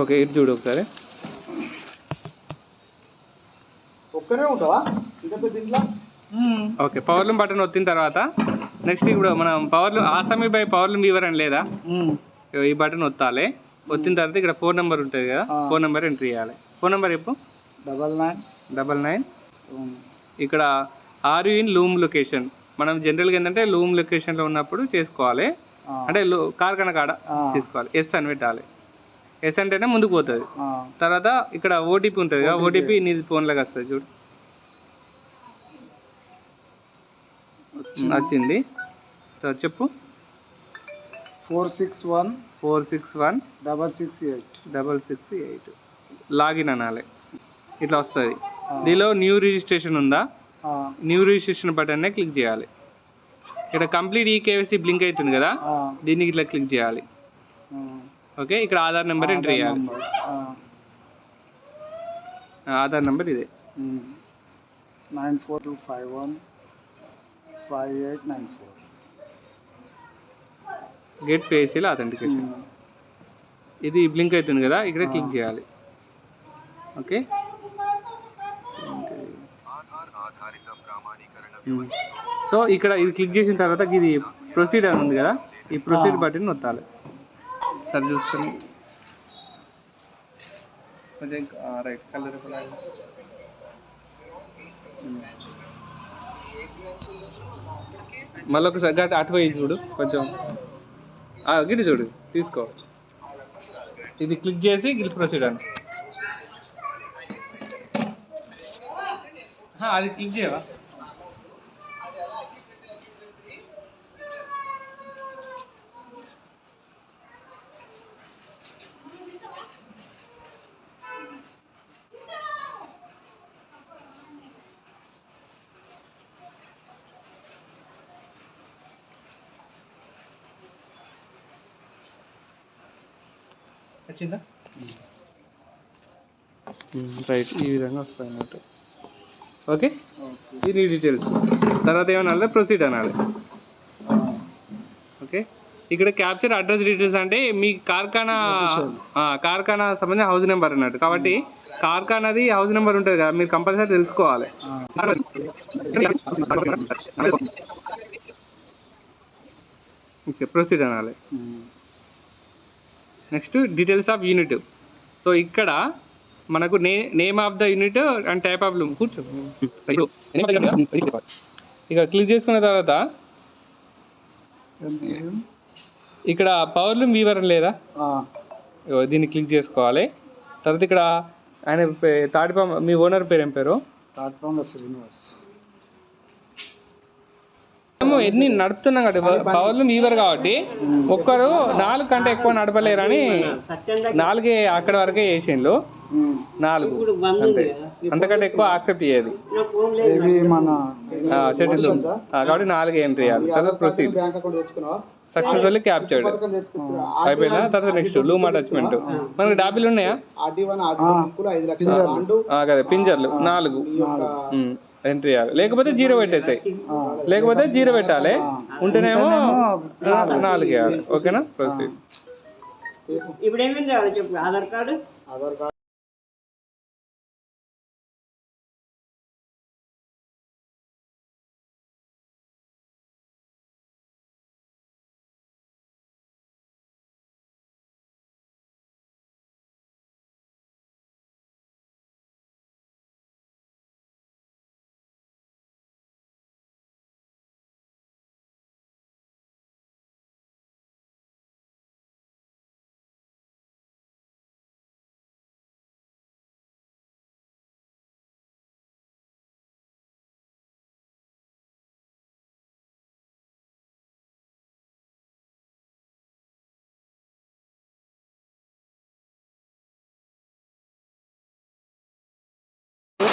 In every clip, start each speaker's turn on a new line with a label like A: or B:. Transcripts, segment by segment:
A: Okay, ఇది చూడు ఒకసారి.
B: ఒక్కనే ఉంటావా దీంట్లో?
A: ఓకే, పవర్ లూమ్ బటన్ వచ్చిన తర్వాత నెక్స్ట్ ఇప్పుడు మనం పవర్ లూమ్ ఆసామి బై పవర్ లూమ్ వీవర్ అని లేదా, ఈ బటన్ ఒత్తాలి. వచ్చిన తర్వాత ఇక్కడ ఫోన్ నెంబర్ ఉంటుంది కదా, ఫోన్ నెంబర్ ఎంట్రీ చేయాలి. ఫోన్ నెంబర్ చెప్పు. 9999. ఇక్కడ are you in loom location. మనం జనరల్గా ఏంటంటే లూమ్ లొకేషన్లో ఉన్నప్పుడు చేసుకోవాలి, అంటే కార్ఖానా కాడ తీసుకోవాలి. ఎస్ అని పెట్టాలి. ఎస్ అంటేనే ముందుకు పోతుంది. తర్వాత ఇక్కడ ఓటీపీ ఉంటుంది కదా, ఓటీపీ నీ ఫోన్లోకి వస్తుంది చూడు. వచ్చింది. సో చెప్పు.
B: 461
A: లాగిన్ అనాలి. ఇట్లా వస్తుంది. దీనిలో న్యూ రిజిస్ట్రేషన్ ఉందా, న్యూ రిజిస్ట్రేషన్ బటన్నే క్లిక్ చేయాలి. ఇక్కడ కంప్లీట్ ఈకేవైసీ బ్లింక్ అవుతుంది కదా, దీనికి ఇట్లా క్లిక్ చేయాలి. ఓకే, ఇక్కడ ఆధార్ నెంబర్ ఎంట్రీ చేయాలి. ఆధార్ నెంబర్ ఇదే
B: 9425158894.
A: Get pastel authentication. ఇది బ్లింక్ అవుతుంది కదా, ఇక్కడ క్లిక్ చేయాలి. ఓకే, సో ఇక్కడ ఇది క్లిక్ చేసిన తర్వాత ఇది ప్రొసీడ్ అని ఉంది కదా, ఈ ప్రొసీడ్ బటన్ నొత్తాలి. సరి చూసుకొని కొంచెం రైట్ కలర్ మళ్ళీ ఒకసారి గట్టి అటుపోయి చూడు, కొంచెం గిటి చూడు తీసుకో. ఇది క్లిక్ చేసి గిట్ ప్రొసీడ్ అని అది క్లిక్ చేయవా. వచ్చిందా? రైట్, ఈ విధంగా వస్తాయి అన్నట్టు. ఓకే, ఇది నీ డీటెయిల్స్. తర్వాత ఏమన్నా ప్రొసీడ్ అనాలి. ఓకే, ఇక్కడ క్యాప్చర్ అడ్రస్ డీటెయిల్స్ అంటే మీ కార్ఖానా సంబంధించిన హౌస్ నెంబర్ అన్నట్టు. కాబట్టి కార్ఖానాది హౌస్ నెంబర్ ఉంటుంది కదా, మీరు కంపల్సరీ తెలుసుకోవాలి. ఓకే, ప్రొసీడ్ అనాలి. Next details of unit. So ఇక్కడ మనకు name of the unit and type of loom కూర్చో. ఇక క్లిక్ చేసుకున్న తర్వాత ఇక్కడ పవర్ లూమ్ వీవర్ లేదా, దీన్ని క్లిక్ చేసుకోవాలి. తర్వాత ఇక్కడ ఆయన తాడిపాం, మీ ఓనర్ పేరు ఏం పేరు?
B: తాడిపాంల శ్రీనివాస్.
A: ఎన్ని నడుపుతున్నాం కాబట్టి పవర్ లూమ్ వీవర్ కాబట్టి ఒక్కరు 4 కంటే ఎక్కువ నడపలేరని 4 అక్కడ వరకే చేసిండ్రు. 4 అంతకంటే ఎక్కువ యాక్సెప్ట్ చేయాలి కాబట్టి 4 ఎంట్రీ చేయాలి. తర్వాత ప్రొసీడ్. సక్సెస్ఫుల్లీ క్యాప్చర్డ్ అయిపోయినా. తర్వాత నెక్స్ట్ లూమ్ అటాచ్మెంట్. మనకి డాబీలు ఉన్నాయా కదా, పింజర్లు 4 ఎంట్రీ చేయాలి. లేకపోతే 0 పెట్టేసాయి, లేకపోతే 0 పెట్టాలి, ఉంటేనేమో 4 వేయాలి. ఓకేనా, ప్రొసీడ్.
C: ఇప్పుడు ఏమేమి కావాలి చెప్పు. ఆధార్ కార్డు,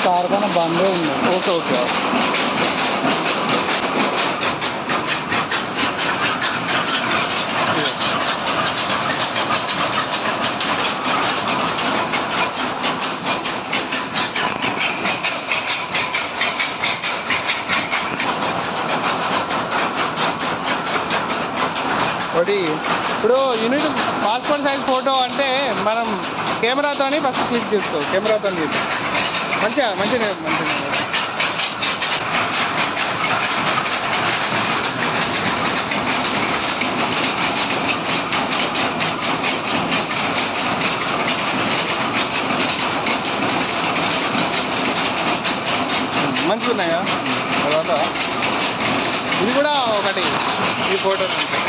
B: కార్ఖానా బండే ఉంది.
A: ఓకే ఓకే, ఒకటి ఇప్పుడు యూనిట్ పాస్పోర్ట్ సైజ్ ఫోటో అంటే మనం కెమెరాతో ఫస్ట్ క్లిక్ చేసుకో, కెమెరాతో తీసుకో. మంచిగా మంచిగా మంచిగా మంచిగా ఉన్నాయా? తర్వాత ఇది కూడా ఒకటి, ఈ ఫోటోలు ఉంటాయి.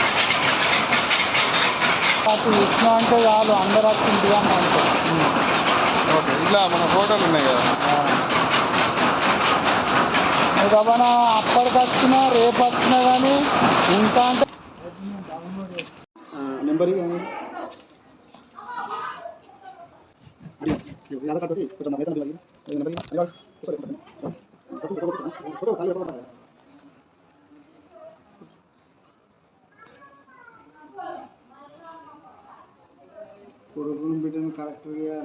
B: అటు ఇచ్చిన అంటే చాలు అందరు వచ్చి ఇంటిగా అంటే
A: ఓకే, ఇట్లా మన ఫోటోలు ఉన్నాయి కదా.
B: ఏదైనా అప్పటికి వచ్చినా రేపు వచ్చినా కానీ ఇంకా అంటే నెంబర్ కొడుకుని బిడ్డను కరెక్ట్గా